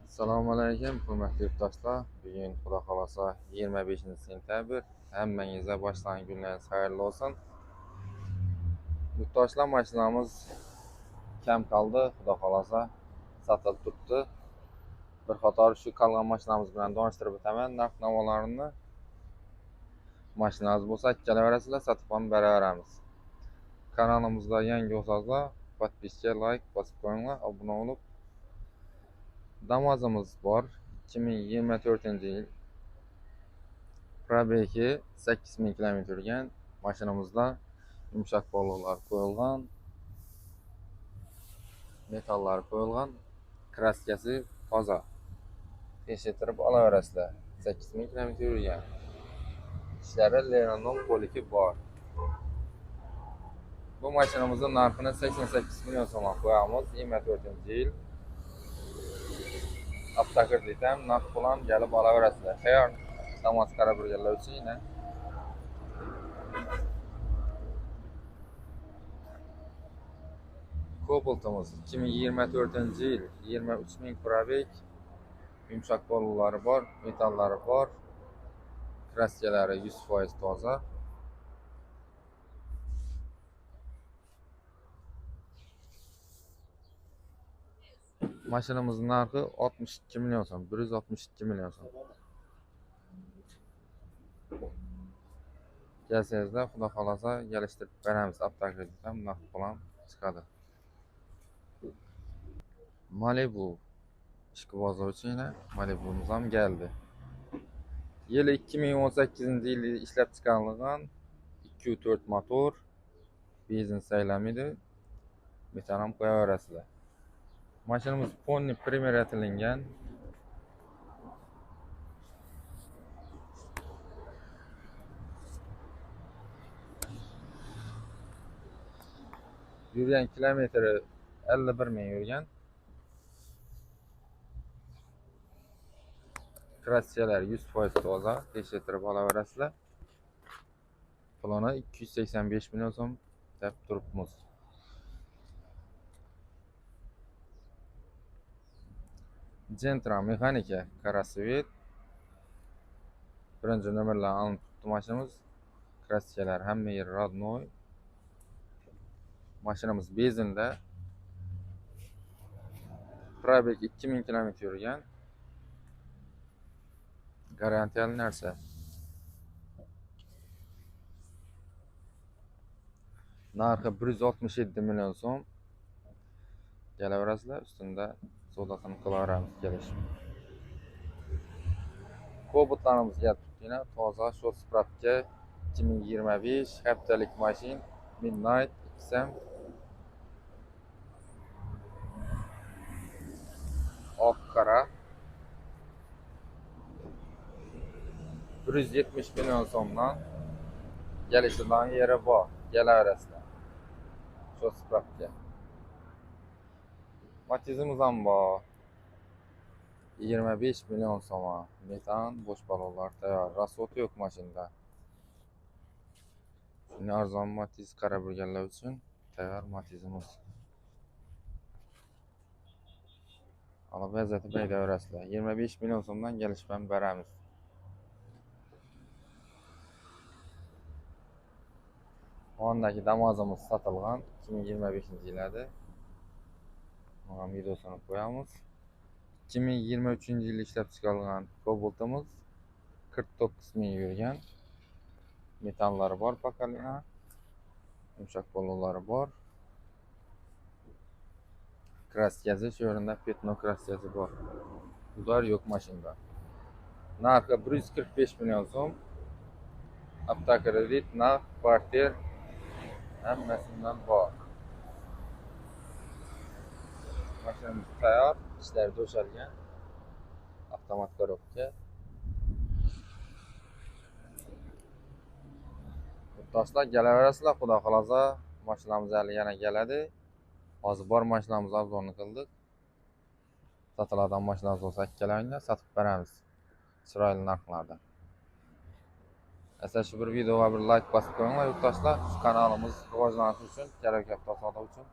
Assalomu alaykum, hurmatli yurtdoshlar. Bugun Xudo xolasa 25-sentabr. Hammangizga boshlang'ich kunlaringiz xayrli olsun. Yurtdoshlar, mashinamiz kam qoldi, Xudo xolasa sotilib turibdi. Bir qator shu qolgan mashinamiz bilan donishtirib o'taman narx-navolarini. Mashinamiz bo'lsa ikkalaverasizlar, sotib ham beraveramiz. Kanalimizga yangi bo'lsangizlar, podpiska, like bosib qo'yinglar, obuna bo'lib. Damazimiz bor. 2024-yil probegi 8000 km yurgan. Mashinamizda yumshoq bog'lar qo'yilgan, metallar qo'yilgan, kraskasi toza. Tekshirib olaverasizlar. 8000 km yurgan. Ishlari Leronon poliki bor. Bu mashinamizning narxini 88 million so'mga qo'yamiz. 24-yil. Aptakir dedim, narx bilan gelib olaverasizlar. Xayr, Damas Karaburgerlar uchun yine. Cobalt'ımız 2024-yil 23.000 probeg. Yumshoq bog'lari bor, metallari bor. Kraskalari 100% toza. Mashinamızın narxi 62 million so'm, 162 million so'm. Kelsangizlar, Xudo xolasa kelishtirib beramiz. Aptakirda ham narx bilan chiqadi. Malibu ishqibozlar uchun Malibu'miz ham geldi. Yili 2018-yil ishlab chiqarilgan 2.4 motor, benzin saylamaydi. Metan ham qo'yaverasizlar. Mashinamiz Pony Premier etilingan. Yurgan kilometri 51 ming yurgan. Kraskalar 100% toza, tekshirib olaverasizlar. Pulini 285 million so'm deb turibmiz. Gentra mexanika Karasvet. Birinchi nomerlar alınıp tuttu mashinamiz. Kraskalar hamma yeri rodnoy. Mashinamiz benzinda. Probeg 2000 km yurgan. Garantiyali narsa. Narxi 167 million so'm. Kelaverasizlar, ustunda savdosini qilaveramiz kelish. Cobaltlarimiz kelib yine toza short spravka 2025 haftalik mashin Midnight XM. Oq qara 170 million so'mdan kelishidan yeri bor. Kelaverasizlar. Short spravka. Matizimiz ham bor. 25 million so'mga. Metan bo'sh balonlar tayyor. Rasvoti yo'q mashinada. Shuni arzon Matiz Karaburgerlar uchun tayyor Matizimiz. Olib vaziyatni baydaverasizlar. 25 million so'mdan kelishib ham beramiz. Ondaki Damazimiz sotilgan 2025-yilda. Mana videosini qo'yamiz. 2023-yil ishlab chiqarilgan Cobalt'imiz 49 ming yurgan. Metallari bor pakalina. Yumshoq bog'lari bor. Kraskasi shu yerda petno kraskasi bor. Udar yo'q mashinada. Narxi 145 million so'm. Aptakredit, narx, kvartir hammasidan bor. Mashinamiz tayyor, ishlar do'shalgan. Avtomat korobka. Do'stlar, kelaverasizlar, Xudo xolasa mashinamiz hali yana keladi. Hozir bor mashinamizni arzonni qildik. Sotiladigan mashinamiz bo'lsa ikkalaringlar sotib beramiz. Chiroyli narxlarda. Esa shu bir videoga bir like bosib qo'yinglar yurtdoshlar. Kanalimiz rivojlanishi uchun, kerak savdo uchun.